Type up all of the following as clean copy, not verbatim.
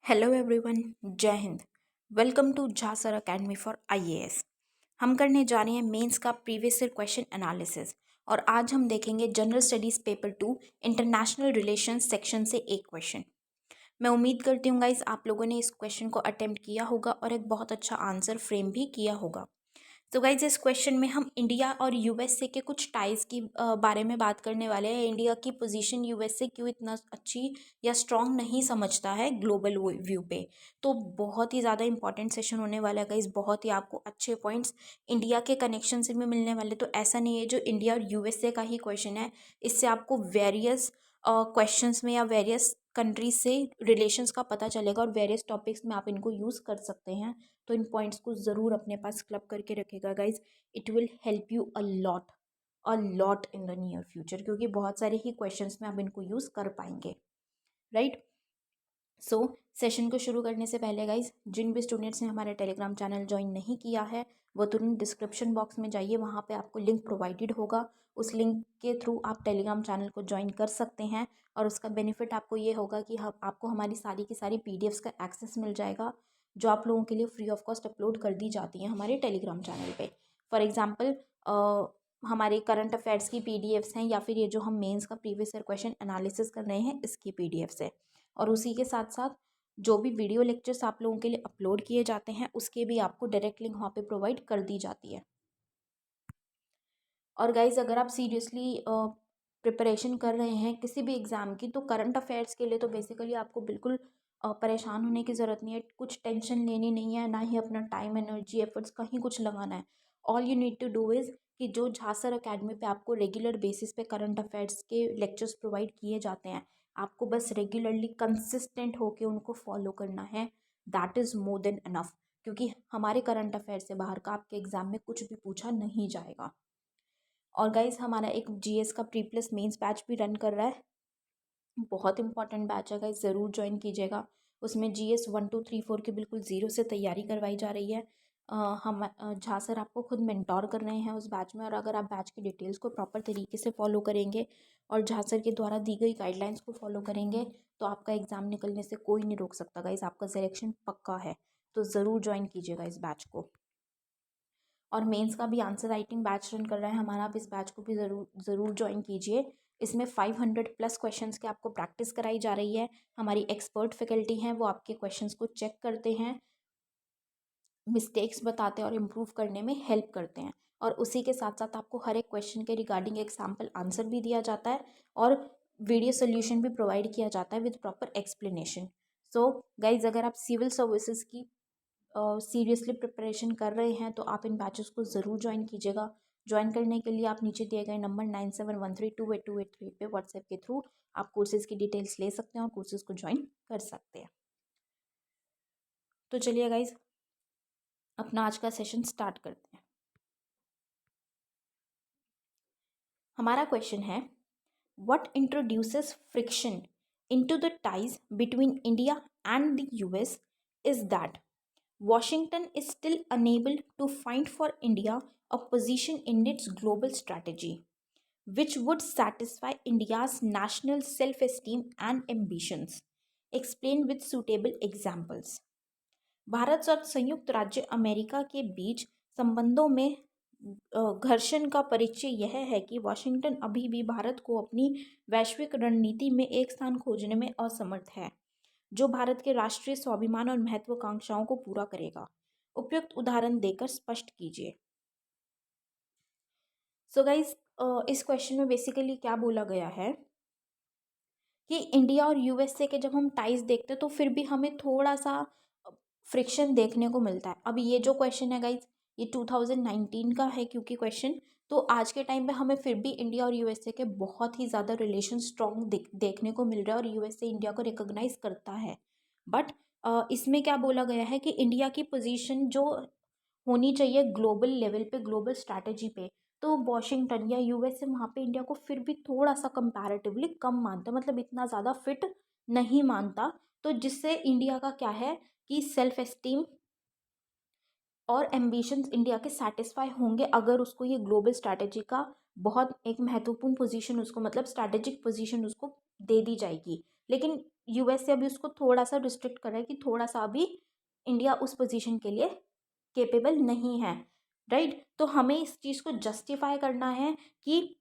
Hello everyone, जय हिंद। Welcome to Jha sir academy for IAS. हम करने जा रहे हैं मेंस का प्रीवियस ईयर क्वेश्चन एनालिसिस और आज हम देखेंगे general studies paper 2 international relations section से एक क्वेश्चन। मैं उम्मीद करती हूँ गाइस आप लोगों ने इस क्वेश्चन को अटेम्प्ट किया होगा और एक बहुत अच्छा आंसर फ्रेम भी किया होगा। तो गाइज इस क्वेश्चन में हम इंडिया और यूएसए के कुछ टाइज की बारे में बात करने वाले हैं। इंडिया की पोजीशन यूएसए क्यों इतना अच्छी या स्ट्रांग नहीं समझता है ग्लोबल व्यू पे। तो बहुत ही ज़्यादा इंपॉर्टेंट सेशन होने वाला है गाइज। बहुत ही आपको अच्छे पॉइंट्स इंडिया के कनेक्शन से भी मिलने वाले। तो ऐसा नहीं है जो इंडिया और यूएसए का ही क्वेश्चन है, इससे आपको वेरियस क्वेश्चंस में या वेरियस कंट्रीज से रिलेशंस का पता चलेगा और वेरियस टॉपिक्स में आप इनको यूज़ कर सकते हैं। तो इन पॉइंट्स को ज़रूर अपने पास क्लब करके रखेगा guys. It will help you a lot in the near future, क्योंकि बहुत सारे ही क्वेश्चंस में आप इनको यूज़ कर पाएंगे, राइट। सो सेशन को शुरू करने से पहले गाइज, जिन भी स्टूडेंट्स ने हमारा टेलीग्राम चैनल ज्वाइन नहीं किया है वो तुरंत डिस्क्रिप्शन बॉक्स में जाइए, वहाँ पे आपको लिंक प्रोवाइडेड होगा। उस लिंक के थ्रू आप टेलीग्राम चैनल को ज्वाइन कर सकते हैं और उसका बेनिफिट आपको ये होगा कि हम आपको हमारी सारी की सारी पीडीएफ्स का एक्सेस मिल जाएगा, जो आप लोगों के लिए फ्री ऑफ कॉस्ट अपलोड कर दी जाती हैं हमारे टेलीग्राम चैनल पे। फॉर एग्जांपल हमारे करंट अफेयर्स की पीडीएफ्स हैं, या फिर ये जो हम मेंस का प्रीवियस ईयर क्वेश्चन एनालिसिस कर रहे हैं इसकी पीडीएफ्स है। और उसी के साथ साथ जो भी वीडियो लेक्चर्स आप लोगों के लिए अपलोड किए जाते हैं उसके भी आपको डायरेक्ट लिंक वहाँ पे प्रोवाइड कर दी जाती है। और गाइज अगर आप सीरियसली प्रिपरेशन कर रहे हैं किसी भी एग्ज़ाम की, तो करंट अफेयर्स के लिए तो बेसिकली आपको बिल्कुल परेशान होने की ज़रूरत नहीं है, कुछ टेंशन लेनी नहीं है, ना ही अपना टाइम एनर्जी एफर्ट्स कहीं कुछ लगाना है। All you need to do is कि जो झा सर अकेडमी पे आपको रेगुलर बेसिस पे करंट अफेयर्स के लेक्चर्स प्रोवाइड किए जाते हैं, आपको बस रेगुलरली कंसिस्टेंट होके उनको फॉलो करना है। That is more than enough, क्योंकि हमारे करंट अफेयर से बाहर का आपके एग्ज़ाम में कुछ भी पूछा नहीं जाएगा। और गाइज हमारा एक जीएस का प्री प्लस मेंस बैच भी रन कर रहा है, बहुत इंपॉर्टेंट बैच है गाइज, ज़रूर ज्वाइन कीजिएगा। उसमें जीएस 1 2 3 4 की बिल्कुल ज़ीरो से तैयारी करवाई जा रही है। हम झा सर आपको खुद मेंटोर कर रहे हैं उस बैच में, और अगर आप बैच की डिटेल्स को प्रॉपर तरीके से फॉलो करेंगे और झा सर के द्वारा दी गई गाइडलाइंस को फॉलो करेंगे तो आपका एग्ज़ाम निकलने से कोई नहीं रोक सकता गाइज, आपका सिलेक्शन पक्का है। तो ज़रूर ज्वाइन कीजिएगा इस बैच को। और मेंस का भी आंसर राइटिंग बैच रन कर रहा है हमारा, आप इस बैच को भी ज़रूर ज्वाइन कीजिए। इसमें 500 प्लस क्वेश्चंस की आपको प्रैक्टिस कराई जा रही है। हमारी एक्सपर्ट फैकल्टी हैं, वो आपके क्वेश्चंस को चेक करते हैं, मिस्टेक्स बताते हैं और इम्प्रूव करने में हेल्प करते हैं। और उसी के साथ साथ आपको हर एक क्वेश्चन के रिगार्डिंग एक सैम्पल आंसर भी दिया जाता है और वीडियो सोल्यूशन भी प्रोवाइड किया जाता है with proper explanation. So guys अगर आप सिविल सर्विसेज की सीरियसली प्रिपरेशन कर रहे हैं तो आप इन बैचेस को ज़रूर ज्वाइन कीजिएगा। ज्वाइन करने के लिए आप नीचे दिए गए नंबर 9713282883 पे व्हाट्सएप के थ्रू आप कोर्सेज़ की डिटेल्स ले सकते हैं और कोर्सेज़ को ज्वाइन कर सकते हैं। तो चलिए गाइज अपना आज का सेशन स्टार्ट करते हैं। हमारा क्वेश्चन है, what introduces friction into the ties between India and the US is that Washington is still unable to find for India a position in its global strategy which would satisfy India's national self esteem and ambitions. Explain with suitable examples. Bharat और संयुक्त राज्य America के बीच संबंधों में घर्षण का परिचय यह है कि वाशिंगटन अभी भी भारत को अपनी वैश्विक रणनीति में एक स्थान खोजने में असमर्थ है जो भारत के राष्ट्रीय स्वाभिमान और महत्वाकांक्षाओं को पूरा करेगा। उपयुक्त उदाहरण देकर स्पष्ट कीजिए। सो गाइज इस क्वेश्चन में बेसिकली क्या बोला गया है कि इंडिया और यूएसए के जब हम टाइज देखते हैं तो फिर भी हमें थोड़ा सा फ्रिक्शन देखने को मिलता है। अब ये जो क्वेश्चन है गाइज ये 2019 का है, क्योंकि क्वेश्चन तो आज के टाइम पे हमें फिर भी इंडिया और यूएसए के बहुत ही ज़्यादा रिलेशन स्ट्रॉन्ग देखने को मिल रहा है और यूएसए इंडिया को रिकॉग्नाइज करता है। बट इसमें क्या बोला गया है कि इंडिया की पोजीशन जो होनी चाहिए ग्लोबल लेवल पे, ग्लोबल स्ट्रैटेजी पे, तो वॉशिंगटन या यूएसए वहाँ पे इंडिया को फिर भी थोड़ा सा कंपैरेटिवली कम मानता है, मतलब इतना ज़्यादा फिट नहीं मानता। तो जिससे इंडिया का क्या है कि सेल्फ एस्टीम और एम्बिशंस इंडिया के सेटिस्फाई होंगे अगर उसको ये ग्लोबल स्ट्रैटेजी का बहुत एक महत्वपूर्ण पोजीशन उसको, मतलब स्ट्रैटेजिक पोजीशन उसको दे दी जाएगी। लेकिन यूएसए अभी उसको थोड़ा सा रिस्ट्रिक्ट कर रहा है कि थोड़ा सा अभी इंडिया उस पोजीशन के लिए केपेबल नहीं है, राइट। तो हमें इस चीज़ को जस्टिफाई करना है कि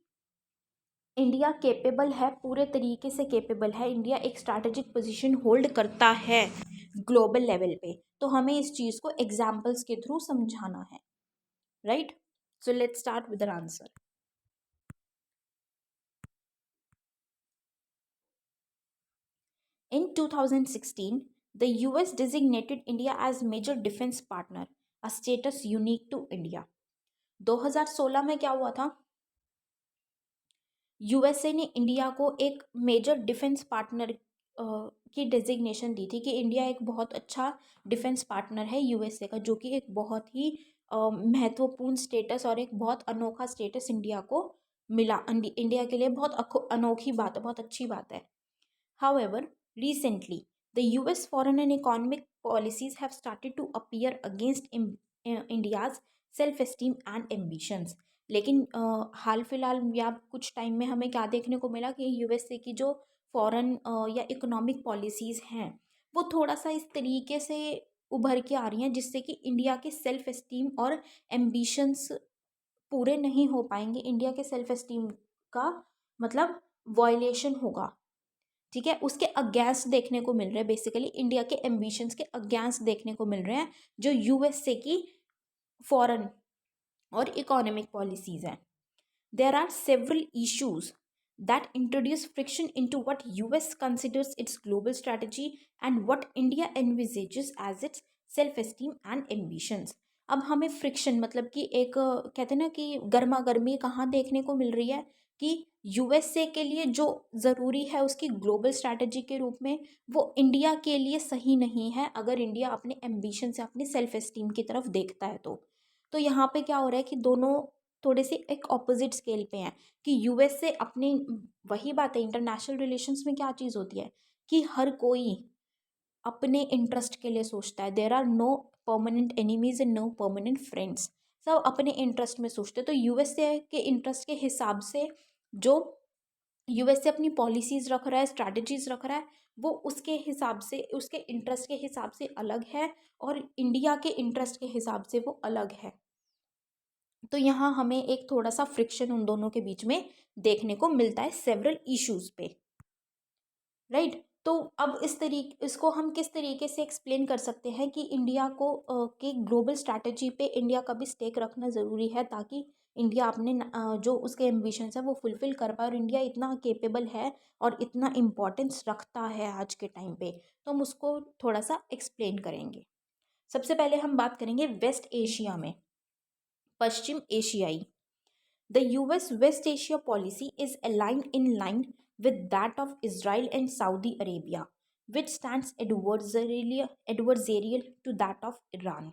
इंडिया केपेबल है, पूरे तरीके से केपेबल है, इंडिया एक स्ट्रैटेजिक पोजीशन होल्ड करता है ग्लोबल लेवल पे। तो हमें इस चीज़ को एग्जाम्पल्स के थ्रू समझाना है, right. So let's start with the answer. In 2016, the US designated India as major defense partner, a status unique to India. 2016 में क्या हुआ था? यूएसए ने इंडिया को एक मेजर डिफेंस पार्टनर की डेजिग्नेशन दी थी कि इंडिया एक बहुत अच्छा डिफेंस पार्टनर है यूएसए का, जो कि एक बहुत ही महत्वपूर्ण स्टेटस और एक बहुत अनोखा स्टेटस इंडिया को मिला। इंडिया के लिए बहुत अनोखी बात है, बहुत अच्छी बात है। However, recently, the US foreign and economic policies have started to appear against India's self-esteem and ambitions. लेकिन हाल फिलहाल या कुछ टाइम में हमें क्या देखने को मिला कि यूएसए की जो फॉरेन या इकोनॉमिक पॉलिसीज़ हैं वो थोड़ा सा इस तरीके से उभर के आ रही हैं जिससे कि इंडिया के सेल्फ एस्टीम और एम्बिशंस पूरे नहीं हो पाएंगे। इंडिया के सेल्फ एस्टीम का मतलब वॉयलेशन होगा, ठीक है, उसके अगेंस्ट देखने को मिल रहे हैं। बेसिकली इंडिया के एम्बिशंस के अगेंस्ट देखने को मिल रहे हैं जो यूएसए की फॉरेन और इकोनॉमिक पॉलिसीज हैं। There are several issues that introduce friction into what US considers its global strategy and what India envisages as its self-esteem and ambitions. अब हमें फ्रिक्शन मतलब कि एक कहते हैं ना कि गर्मा गर्मी कहाँ देखने को मिल रही है कि यूएसए के लिए जो ज़रूरी है उसकी ग्लोबल स्ट्रैटेजी के रूप में वो इंडिया के लिए सही नहीं है, अगर इंडिया अपने एम्बिशन से अपनी सेल्फ एस्टीम की तरफ देखता है तो यहाँ पे क्या हो रहा है कि दोनों थोड़े से एक ऑपोजिट स्केल पे हैं कि यूएसए अपनी, वही बात है इंटरनेशनल रिलेशंस में क्या चीज़ होती है कि हर कोई अपने इंटरेस्ट के लिए सोचता है। There are no permanent enemies and no permanent friends, सब अपने इंटरेस्ट में सोचते हैं। तो यूएसए के इंटरेस्ट के हिसाब से जो यूएसए अपनी पॉलिसीज़ रख रहा है, स्ट्रैटेजीज रख रहा है, वो उसके हिसाब से, उसके इंटरेस्ट के हिसाब से अलग है और इंडिया के इंटरेस्ट के हिसाब से वो अलग है। तो यहाँ हमें एक थोड़ा सा फ्रिक्शन उन दोनों के बीच में देखने को मिलता है सेवरल इश्यूज पे, राइट। तो अब इसको हम किस तरीके से एक्सप्लेन कर सकते हैं कि इंडिया को कि ग्लोबल स्ट्रैटेजी पे इंडिया का भी स्टेक रखना ज़रूरी है ताकि इंडिया अपने जो उसके एम्बिशंस है वो फुलफ़िल कर पाए, और इंडिया इतना केपेबल है और इतना इम्पोर्टेंस रखता है आज के टाइम पे, तो हम उसको थोड़ा सा एक्सप्लेन करेंगे। सबसे पहले हम बात करेंगे वेस्ट एशिया में, पश्चिम एशियाई। The US West Asia policy is aligned in line with that of Israel and Saudi Arabia, which stands adversarial to that of Iran.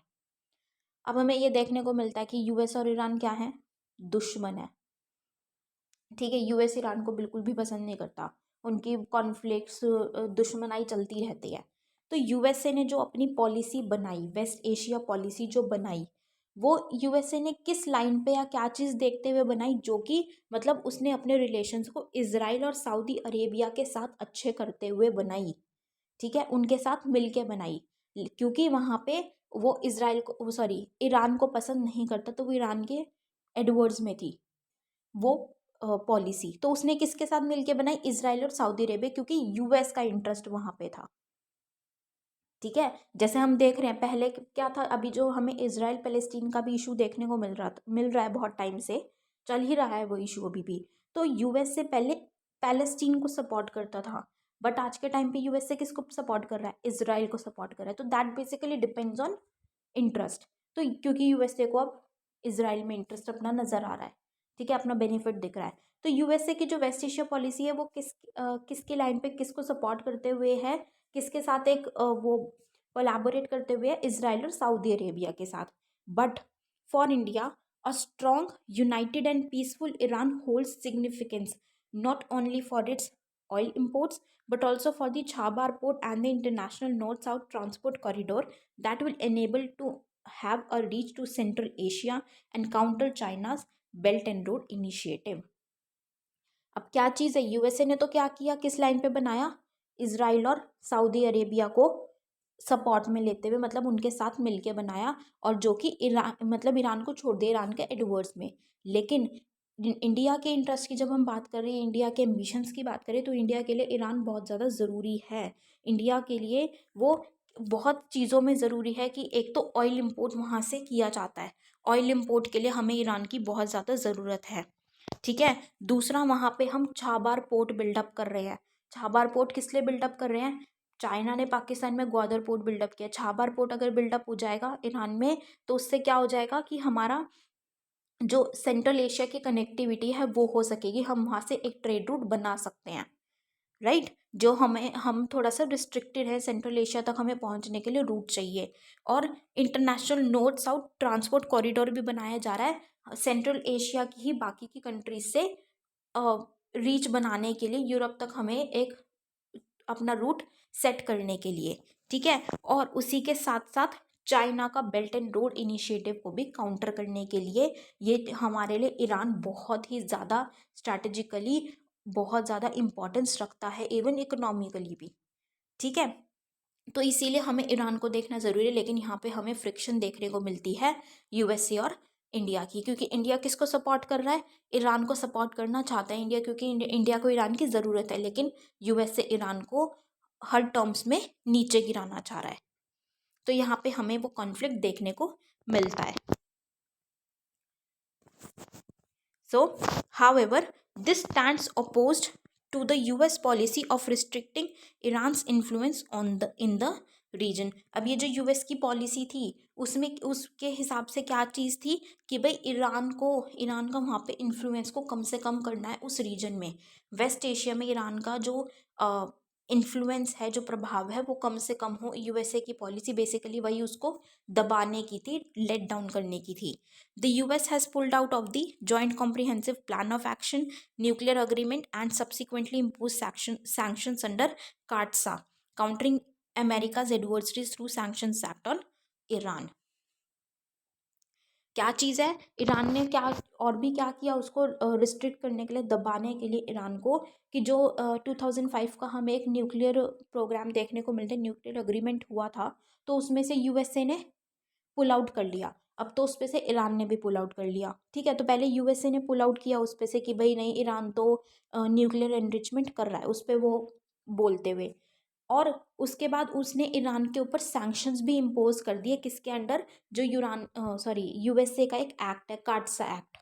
अब हमें ये देखने को मिलता है कि यूएस और ईरान क्या है, दुश्मन है, ठीक है। यूएस ईरान को बिल्कुल भी पसंद नहीं करता, उनकी कॉन्फ्लिक्ट्स दुश्मनाई चलती रहती है। तो यूएसए ने जो अपनी पॉलिसी बनाई, वेस्ट एशिया पॉलिसी जो बनाई, वो यूएसए ने किस लाइन पे या क्या चीज़ देखते हुए बनाई, जो कि मतलब उसने अपने रिलेशंस को इजराइल और सऊदी अरेबिया के साथ अच्छे करते हुए बनाई, ठीक है, उनके साथ मिल के बनाई। क्योंकि वहाँ पे वो इसराइल को, सॉरी, ईरान को पसंद नहीं करता, तो वो ईरान के एडवर्ड्स में थी वो पॉलिसी। तो उसने किसके साथ मिलके बनाई, इजराइल और सऊदी अरेबिया, क्योंकि यूएस का इंटरेस्ट वहाँ पे था, ठीक है। जैसे हम देख रहे हैं पहले क्या था, अभी जो हमें इजराइल पैलेस्टीन का भी इशू देखने को मिल रहा है, बहुत टाइम से चल ही रहा है वो इशू अभी भी। तो यूएस से पहले पैलेस्टीन को सपोर्ट करता था, बट आज के टाइम पे यूएस से किसको सपोर्ट कर रहा है, इजराइल को सपोर्ट कर रहा है। तो that basically depends on interest. तो क्योंकि यूएसए को अब इसराइल में इंटरेस्ट अपना नज़र आ रहा है, ठीक है, अपना बेनिफिट दिख रहा है। तो यूएसए की जो वेस्ट एशिया पॉलिसी है वो किसकी लाइन पे किसको सपोर्ट करते हुए है, किसके साथ एक वो कोलैबोरेट करते हुए है, इसराइल और सऊदी अरेबिया के साथ। But for India a strong United and peaceful Iran holds significance not only for its oil imports but also for the Chabahar port and the international north-south transport corridor that will enable to have a reach to Central Asia and counter China's Belt and Road Initiative. अब क्या चीज़ है, USA ने तो क्या किया, किस line पे बनाया, इसराइल और सऊदी अरेबिया को सपोर्ट में लेते हुए, मतलब उनके साथ मिलके बनाया, और जो कि ईरान, मतलब ईरान को छोड़ दिया, ईरान के एडवर्स में। लेकिन इंडिया के इंटरेस्ट की जब हम बात कर रहे हैं, इंडिया के एम्बिशंस की बात करें, तो इंडिया के लिए ईरान बहुत ज़्यादा ज़रूरी है। इंडिया के लिए वो बहुत चीज़ों में ज़रूरी है कि एक तो ऑयल इम्पोर्ट वहाँ से किया जाता है, ऑयल इम्पोर्ट के लिए हमें ईरान की बहुत ज़्यादा ज़रूरत है। ठीक है। दूसरा, वहाँ पे हम छाबार पोर्ट बिल्डअप कर रहे हैं। छाबार पोर्ट किस लिए बिल्डअप कर रहे हैं? चाइना ने पाकिस्तान में ग्वादर पोर्ट बिल्डअप किया, छाबार पोर्ट अगर बिल्डअप हो जाएगा ईरान में, तो उससे क्या हो जाएगा कि हमारा जो सेंट्रल एशिया की कनेक्टिविटी है वो हो सकेगी, हम वहाँ से एक ट्रेड रूट बना सकते हैं, राइट। जो हम थोड़ा सा रिस्ट्रिक्टेड है, सेंट्रल एशिया तक हमें पहुँचने के लिए रूट चाहिए। और international north south transport corridor भी बनाया जा रहा है सेंट्रल एशिया की ही बाकी की कंट्रीज से रीच बनाने के लिए, यूरोप तक हमें एक अपना रूट सेट करने के लिए। ठीक है। और उसी के साथ साथ चाइना का बेल्ट एंड रोड इनिशिएटिव को भी काउंटर करने के लिए ये हमारे लिए ईरान बहुत ही ज़्यादा स्ट्रैटेजिकली बहुत ज़्यादा इम्पोर्टेंस रखता है, इवन इकोनॉमिकली भी। ठीक है। तो इसीलिए हमें ईरान को देखना ज़रूरी है। लेकिन यहाँ पे हमें फ्रिक्शन देखने को मिलती है यूएसए और इंडिया की, क्योंकि इंडिया किसको सपोर्ट कर रहा है? ईरान को सपोर्ट करना चाहता है इंडिया, क्योंकि इंडिया को ईरान की ज़रूरत है, लेकिन यूएसए ईरान को हर टर्म्स में नीचे गिराना चाह रहा है। तो यहाँ पे हमें वो कॉन्फ्लिक्ट देखने को मिलता है। So, however, this stands opposed to the US policy of restricting Iran's influence on the in the region. अब ये जो यूएस की पॉलिसी थी उसमें उसके हिसाब से क्या चीज़ थी कि भाई ईरान का वहाँ पे इन्फ्लुएंस को कम से कम करना है उस रीजन में। वेस्ट एशिया में ईरान का जो इन्फ्लुएंस है, जो प्रभाव है, वो कम से कम हो। यूएसए की पॉलिसी बेसिकली वही उसको दबाने की थी, लेट डाउन करने की थी। The US has pulled out of the Joint Comprehensive Plan of Action, Nuclear Agreement, and subsequently imposed sanctions under CAATSA, countering America's adversaries through Sanctions Act on Iran. क्या चीज़ है? ईरान ने क्या और भी क्या किया उसको रिस्ट्रिक्ट करने के लिए, दबाने के लिए ईरान को, कि जो 2005 का हमें एक न्यूक्लियर प्रोग्राम देखने को मिलता है, न्यूक्लियर अग्रीमेंट हुआ था, तो उसमें से यूएसए ने पुल आउट कर लिया। अब तो उस पे से ईरान ने भी पुल आउट कर लिया। ठीक है। तो पहले यूएसए ने पुल आउट किया उस पे से कि भाई नहीं, ईरान तो न्यूक्लियर एनरिचमेंट कर रहा है, उस पर वो बोलते हुए। और उसके बाद उसने ईरान के ऊपर सैंक्शंस भी इम्पोज कर दिए, किसके अंडर? जो यूएसए का एक एक्ट है, काटसा एक्ट,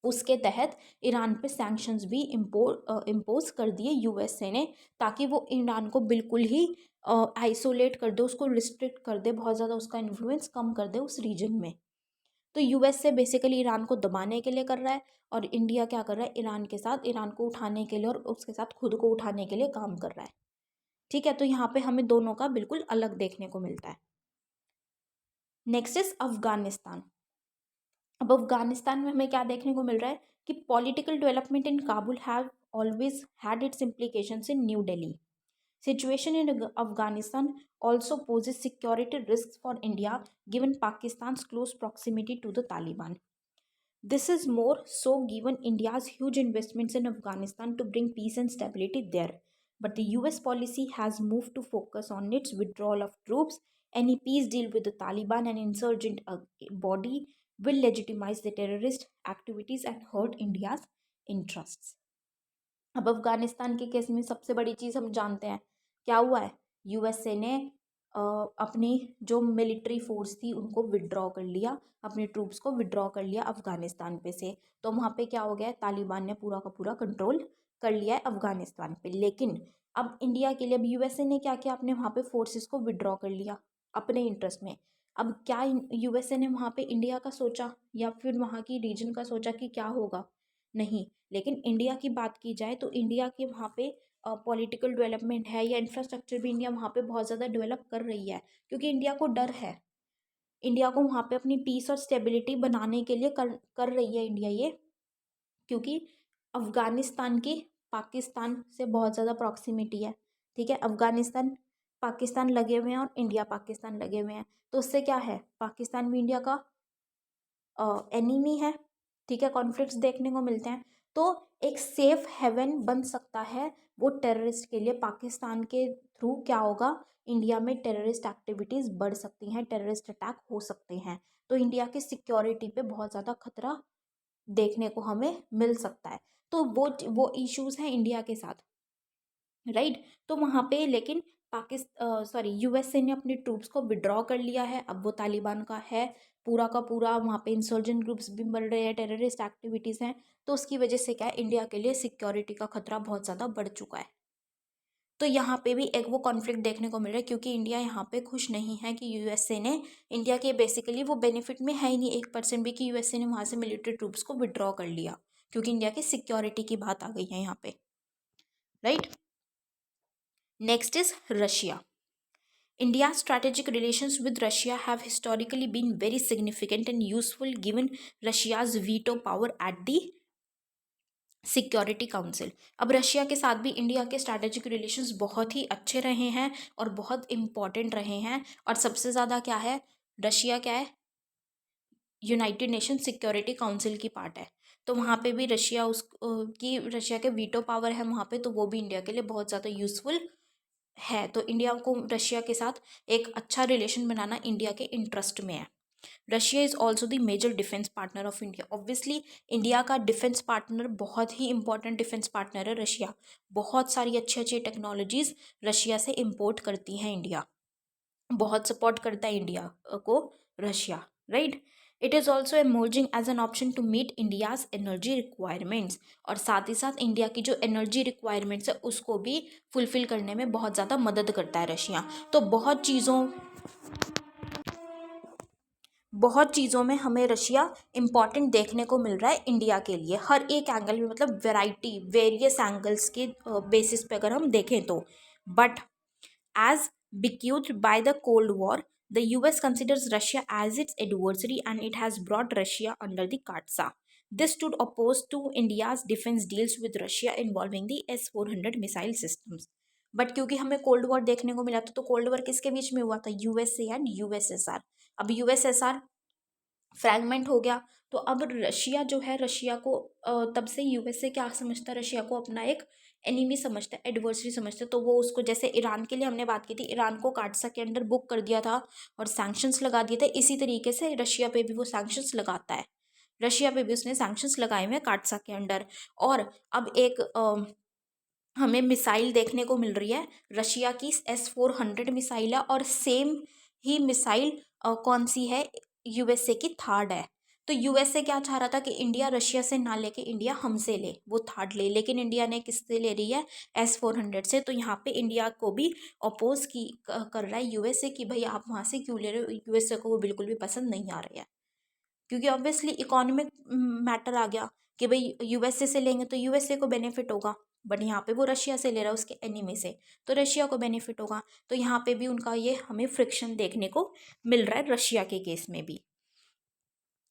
उसके तहत ईरान पे सैंक्शंस भी इम्पोज कर दिए यूएसए ने, ताकि वो ईरान को बिल्कुल ही आइसोलेट कर दे, उसको रिस्ट्रिक्ट कर दे, बहुत ज़्यादा उसका इन्फ्लुएंस कम कर दे उस रीजन में। तो यूएसए बेसिकली ईरान को दबाने के लिए कर रहा है, और इंडिया क्या कर रहा है? ईरान के साथ, ईरान को उठाने के लिए और उसके साथ खुद को उठाने के लिए काम कर रहा है। ठीक है। तो यहाँ पे हमें दोनों का बिल्कुल अलग देखने को मिलता है। Next is Afghanistan. अब अफगानिस्तान में हमें क्या देखने को मिल रहा है कि political development in Kabul have always had it's implications in new Delhi. Situation in Afghanistan also poses security risks for India given Pakistan's close proximity to the Taliban. This is more so given India's huge investments in Afghanistan to bring peace and stability there. But the US policy has moved to focus on its withdrawal of troops. Any peace deal with the Taliban and insurgent body will legitimize the terrorist activities and hurt India's interests. अब अफगानिस्तान के case में सबसे बड़ी चीज़ हम जानते हैं क्या हुआ है। यूएसए ने अपनी जो मिलिट्री फोर्स थी उनको विड्रॉ कर लिया, अपने ट्रूप्स को विड्रॉ कर लिया अफगानिस्तान पे से। तो वहाँ पे क्या हो गया है, तालिबान ने पूरा का पूरा कंट्रोल कर लिया है अफगानिस्तान पे। लेकिन अब इंडिया के लिए, अब यूएसए ने क्या किया, अपने वहाँ पे फोर्सेस को विड्रॉ कर लिया अपने इंटरेस्ट में। अब क्या यूएसए ने वहाँ पे इंडिया का सोचा या फिर वहाँ की रीजन का सोचा कि क्या होगा? नहीं। लेकिन इंडिया की बात की जाए तो इंडिया के वहाँ पे पॉलिटिकल डेवलपमेंट है या इंफ्रास्ट्रक्चर भी इंडिया वहाँ पे बहुत ज़्यादा डेवलप कर रही है, क्योंकि इंडिया को डर है। इंडिया को वहाँ पे अपनी पीस और स्टेबिलिटी बनाने के लिए कर रही है इंडिया ये, क्योंकि अफगानिस्तान की पाकिस्तान से बहुत ज़्यादा प्रॉक्सिमिटी है। ठीक है। अफगानिस्तान पाकिस्तान लगे हुए हैं और इंडिया पाकिस्तान लगे हुए हैं, तो उससे क्या है, पाकिस्तान भी इंडिया का एनिमी है। ठीक है। कॉन्फ्लिक्ट्स देखने को मिलते हैं। तो एक सेफ हेवन बन सकता है वो टेररिस्ट के लिए। पाकिस्तान के थ्रू क्या होगा, इंडिया में टेररिस्ट एक्टिविटीज़ बढ़ सकती हैं, टेररिस्ट अटैक हो सकते हैं। तो इंडिया की सिक्योरिटी पे बहुत ज़्यादा खतरा देखने को हमें मिल सकता है। तो वो इश्यूज हैं इंडिया के साथ, राइट। तो वहाँ पे लेकिन यूएसए ने अपने ट्रूप्स को विड्रॉ कर लिया है, अब वो तालिबान का है पूरा का पूरा। वहाँ पे इंसर्जेंट ग्रुप्स भी बढ़ रहे हैं, टेररिस्ट एक्टिविटीज़ हैं। तो उसकी वजह से क्या है, इंडिया के लिए सिक्योरिटी का खतरा बहुत ज़्यादा बढ़ चुका है। तो यहाँ पे भी एक वो कॉन्फ्लिक्ट देखने को मिल रहा है, क्योंकि इंडिया यहाँ पे खुश नहीं है कि यूएसए ने, इंडिया के बेसिकली वो बेनिफिट में है ही नहीं 1% भी कि यूएसए ने वहाँ से मिलिट्री ट्रूप्स को विड्रॉ कर लिया, क्योंकि इंडिया की सिक्योरिटी की बात आ गई है यहाँ पे, right. Next is Russia. India's strategic relations with Russia have historically been very significant and useful given Russia's veto power at the security council. अब रशिया के साथ भी इंडिया के स्ट्रैटेजिक रिलेशंस बहुत ही अच्छे रहे हैं और बहुत इम्पॉर्टेंट रहे हैं। और सबसे ज़्यादा क्या है, रशिया क्या है, यूनाइटेड नेशन सिक्योरिटी काउंसिल की पार्ट है। तो वहाँ पे भी रशिया रशिया के वीटो पावर है वहाँ पे, तो वो भी इंडिया के लिए बहुत ज़्यादा यूज़फुल है। तो इंडिया को रशिया के साथ एक अच्छा रिलेशन बनाना इंडिया के इंटरेस्ट में है। Russia is also the major defence partner of India. Obviously India का डिफेंस पार्टनर, बहुत ही इंपॉर्टेंट डिफेंस पार्टनर है रशिया। बहुत सारी अच्छी अच्छी टेक्नोलॉजीज रशिया से इम्पोर्ट करती है इंडिया, बहुत सपोर्ट करता है इंडिया को Russia, right. It is also emerging as an option to meet India's energy requirements. और साथ ही साथ इंडिया की जो एनर्जी रिक्वायरमेंट्स है उसको भी फुलफिल करने में बहुत ज़्यादा मदद करता है रशिया। तो बहुत चीज़ों में हमें रशिया इम्पॉर्टेंट देखने को मिल रहा है इंडिया के लिए, हर एक एंगल में, मतलब वेरियस एंगल्स के बेसिस पे अगर हम देखें तो। But as bequeathed by the Cold War, the US considers Russia as its adversary and it has brought Russia under the CAATSA. This stood opposed to India's defense deals with Russia involving the S-400 missile systems. But क्योंकि हमें cold war देखने को मिला था, तो cold war किसके बीच में हुआ था, यूएसए एंड यूएसएसआर। अब यूएसएसआर फ्रैगमेंट हो गया, तो अब रशिया जो है, रशिया को तब से यूएसए क्या समझता है, रशिया को अपना एक एनिमी समझता है, एडवर्सरी समझता है। तो वो उसको, जैसे ईरान के लिए हमने बात की थी, ईरान को काटसा के अंडर बुक कर दिया था और सैंक्शंस लगा दिए थे, इसी तरीके से रशिया पे भी वो सैंक्शंस लगाता है। रशिया पे भी उसने सैंक्शंस लगाए हुए हैं काटसा के अंडर। और अब एक हमें मिसाइल देखने को मिल रही है, रशिया की S-400 मिसाइल है, और सेम ही मिसाइल कौन सी है, यूएसए की थार्ड है। तो यूएसए क्या चाह रहा था कि इंडिया रशिया से ना लेके इंडिया हमसे ले, वो थार्ड ले, लेकिन इंडिया ने किससे ले रही है, S-400 से। तो यहाँ पे इंडिया को भी अपोज कर रहा है यूएसए कि भाई आप वहाँ से क्यों ले रहे हो, यूएसए को वो बिल्कुल भी पसंद नहीं आ रही है, क्योंकि ऑब्वियसली इकोनॉमिक मैटर आ गया कि भाई यूएसए से लेंगे तो यूएसए को बेनिफिट होगा, बट यहाँ पे वो रशिया से ले रहा है उसके एनिमी से, तो रशिया को बेनिफिट होगा। तो यहाँ पे भी उनका ये हमें फ्रिक्शन देखने को मिल रहा है रशिया के केस में भी।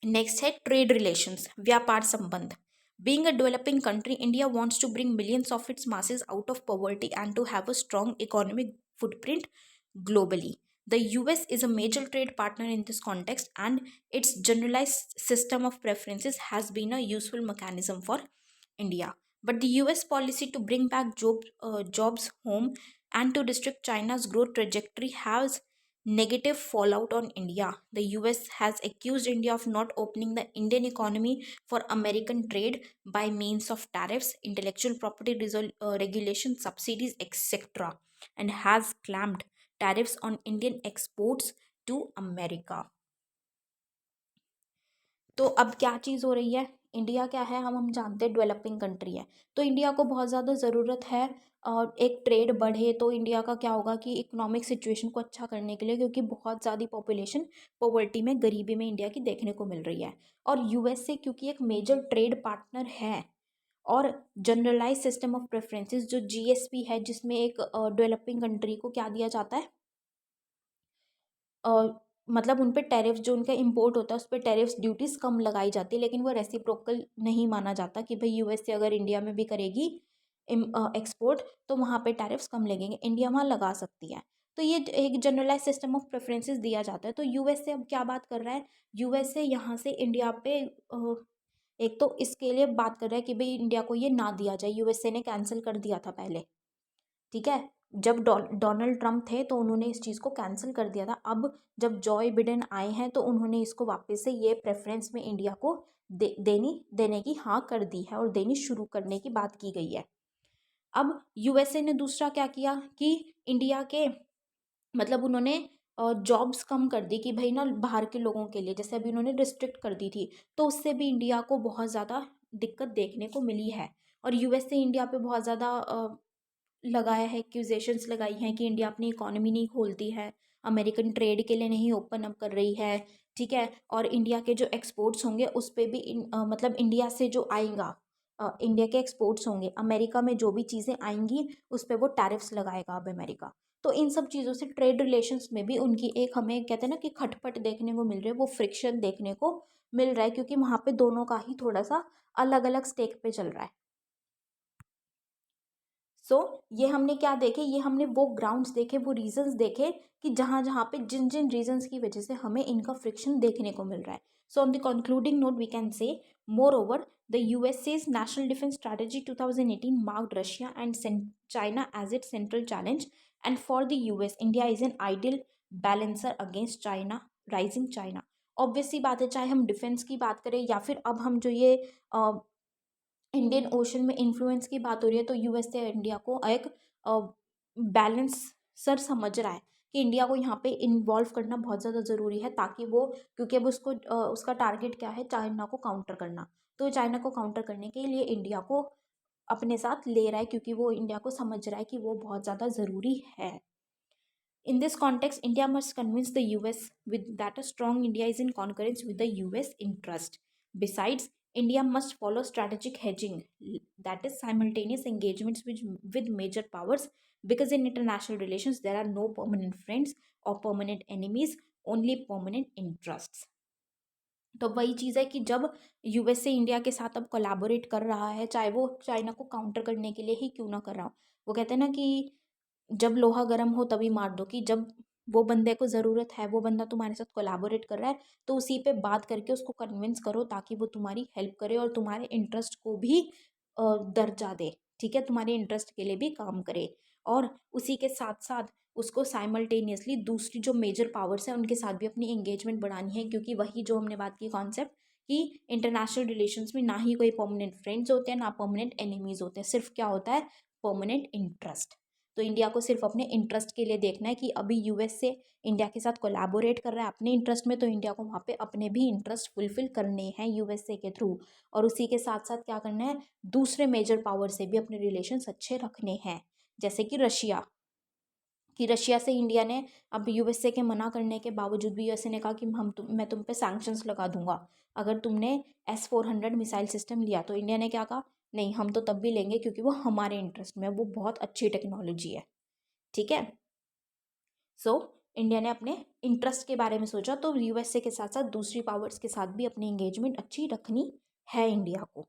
नेक्स्ट है ट्रेड रिलेशंस, व्यापार संबंध। Being a developing country, India wants to bring millions of its masses out of poverty and to have a strong economic footprint globally. The US is a major trade partner in this context, and its generalized system of preferences has been a useful mechanism for India. But the US policy to bring back jobs home and to restrict China's growth trajectory has negative fallout on India. The US has accused India of not opening the Indian economy for American trade by means of tariffs, intellectual property regulation, subsidies, etc., and has clamped tariffs on Indian exports to America. तो अब क्या चीज़ हो रही है, India क्या है, हम जानते हैं डेवलपिंग कंट्री है, तो इंडिया को बहुत ज़्यादा ज़रूरत है और एक ट्रेड बढ़े, तो इंडिया का क्या होगा कि इकोनॉमिक सिचुएशन को अच्छा करने के लिए, क्योंकि बहुत ज़्यादा पॉपुलेशन पॉवर्टी में, गरीबी में इंडिया की देखने को मिल रही है। और यूएसए क्योंकि एक मेजर ट्रेड पार्टनर है, और जनरलाइज सिस्टम ऑफ प्रेफरेंसेस जो जीएसपी है, जिसमें एक डेवलपिंग कंट्री को क्या दिया जाता है, मतलब उन पे टैरिफ जो उनका इंपोर्ट होता है उस पर टैरिफ्स ड्यूटीज़ कम लगाई जाती है, लेकिन वो रेसिप्रोकल नहीं माना जाता कि भाई यूएस से अगर इंडिया में भी करेगी एक्सपोर्ट तो वहाँ पे टैरिफ्स कम लगेंगे, इंडिया वहाँ लगा सकती है। तो ये एक जनरलाइज सिस्टम ऑफ प्रेफरेंसेस दिया जाता है। तो यूएस से अब क्या बात कर रहा है, यूएस से यहाँ से इंडिया पे एक तो इसके लिए बात कर रहा है कि भाई इंडिया को ये ना दिया जाए, यूएसए ने कैंसिल कर दिया था पहले, ठीक है। जब डोनाल्ड ट्रम्प थे तो उन्होंने इस चीज़ को कैंसिल कर दिया था। अब जब जॉय बिडेन आए हैं तो उन्होंने इसको वापस से ये प्रेफरेंस में इंडिया को देने की हाँ कर दी है और देनी शुरू करने की बात की गई है। अब यूएसए ने दूसरा क्या किया कि इंडिया के मतलब उन्होंने जॉब्स कम कर दी कि भाई ना बाहर के लोगों के लिए, जैसे अभी उन्होंने रिस्ट्रिक्ट कर दी थी, तो उससे भी इंडिया को बहुत ज़्यादा दिक्कत देखने को मिली है। और यूएसए इंडिया पे बहुत ज़्यादा लगाया है, एक्यूजेशंस लगाई हैं कि इंडिया अपनी इकोनॉमी नहीं खोलती है, अमेरिकन ट्रेड के लिए नहीं ओपन अप कर रही है, ठीक है। और इंडिया के जो एक्सपोर्ट्स होंगे उस पर भी मतलब इंडिया से जो आएगा, इंडिया के एक्सपोर्ट्स होंगे, अमेरिका में जो भी चीज़ें आएंगी उस पर वो टैरिफ्स लगाएगा अब अमेरिका। तो इन सब चीज़ों से ट्रेड रिलेशंस में भी उनकी एक, हमें कहते हैं ना कि खटपट देखने को मिल रही है, वो फ्रिक्शन देखने को मिल रहा है, क्योंकि वहाँ पे दोनों का ही थोड़ा सा अलग अलग स्टेक पे चल रहा है। सो ये हमने क्या देखे, ये हमने वो ग्राउंड्स देखे, वो रीजंस देखे कि जहाँ जहाँ पे जिन जिन रीजंस की वजह से हमें इनका फ्रिक्शन देखने को मिल रहा है। So on the concluding note we can say moreover the USA's national defense strategy 2018 marked Russia and China as its central challenge, and for the US India is an ideal balancer against China, rising China। Obviously बात है, चाहे हम defence की बात करें या फिर अब हम जो ये इंडियन ओशन में इन्फ्लुएंस की बात हो रही है, तो यूएसए इंडिया को एक बैलेंस सर समझ रहा है कि इंडिया को यहाँ पे इन्वॉल्व करना बहुत ज़्यादा ज़रूरी है, ताकि वो, क्योंकि अब उसको उसका टारगेट क्या है, चाइना को काउंटर करना। तो चाइना को काउंटर करने के लिए इंडिया को अपने साथ ले रहा है, क्योंकि वो इंडिया को समझ रहा है कि वो बहुत ज़्यादा ज़रूरी है। In this context, India must convince the US with that a strong India is in concurrence with the US interest. Besides, India must follow strategic hedging, that is simultaneous engagements with major powers, because in international relations there are no permanent friends or permanent enemies, only permanent interests. तो वही चीज़ है कि जब USA India के साथ अब collaborate कर रहा है, चाहे वो चाइना को काउंटर करने के लिए ही क्यों ना कर रहा हो, वो कहते हैं ना कि जब लोहा गर्म हो तभी मार दो, कि जब वो बंदे को ज़रूरत है, वो बंदा तुम्हारे साथ कोलैबोरेट कर रहा है, तो उसी पे बात करके उसको कन्विंस करो, ताकि वो तुम्हारी हेल्प करे और तुम्हारे इंटरेस्ट को भी दर्जा दे, ठीक है, तुम्हारे इंटरेस्ट के लिए भी काम करे। और उसी के साथ साथ उसको साइमल्टेनियसली दूसरी जो मेजर पावर्स हैं उनके साथ भी अपनी एंगेजमेंट बढ़ानी है, क्योंकि वही जो हमने बात की कॉन्सेप्ट कि इंटरनेशनल रिलेशंस में ना ही कोई परमानेंट फ्रेंड्स होते हैं ना परमानेंट एनिमीज होते हैं, सिर्फ क्या होता है, परमानेंट इंटरेस्ट। तो इंडिया को सिर्फ अपने इंटरेस्ट के लिए देखना है कि अभी यूएस से इंडिया के साथ कोलैबोरेट कर रहा है अपने इंटरेस्ट में, तो इंडिया को वहाँ पे अपने भी इंटरेस्ट फुलफिल करने हैं यूएसए के थ्रू। और उसी के साथ साथ क्या करना है, दूसरे मेजर पावर से भी अपने रिलेशंस अच्छे रखने हैं, जैसे कि रशिया, कि रशिया से इंडिया ने अब यूएसए के मना करने के बावजूद भी यूएसए ने कहा कि मैं तुम पे सैंक्शंस लगा दूंगा अगर तुमने S-400 मिसाइल सिस्टम लिया। तो इंडिया ने क्या कहा, नहीं हम तो तब भी लेंगे क्योंकि वो हमारे इंटरेस्ट में, वो बहुत अच्छी टेक्नोलॉजी है, ठीक है। सो इंडिया ने अपने इंटरेस्ट के बारे में सोचा, तो यूएसए के साथ साथ दूसरी पावर्स के साथ भी अपनी एंगेजमेंट अच्छी रखनी है इंडिया को।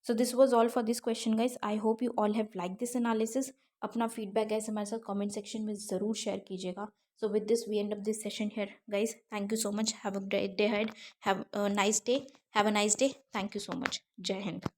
So this was all for this question guys, I hope you all have like this analysis. अपना फीडबैक गाइज हमारे साथ कमेंट सेक्शन में ज़रूर शेयर कीजिएगा। So with this we end up this session here guys, thank you so much, have a great day ahead, have a nice day, have a nice day, thank you so much, जय हिंद।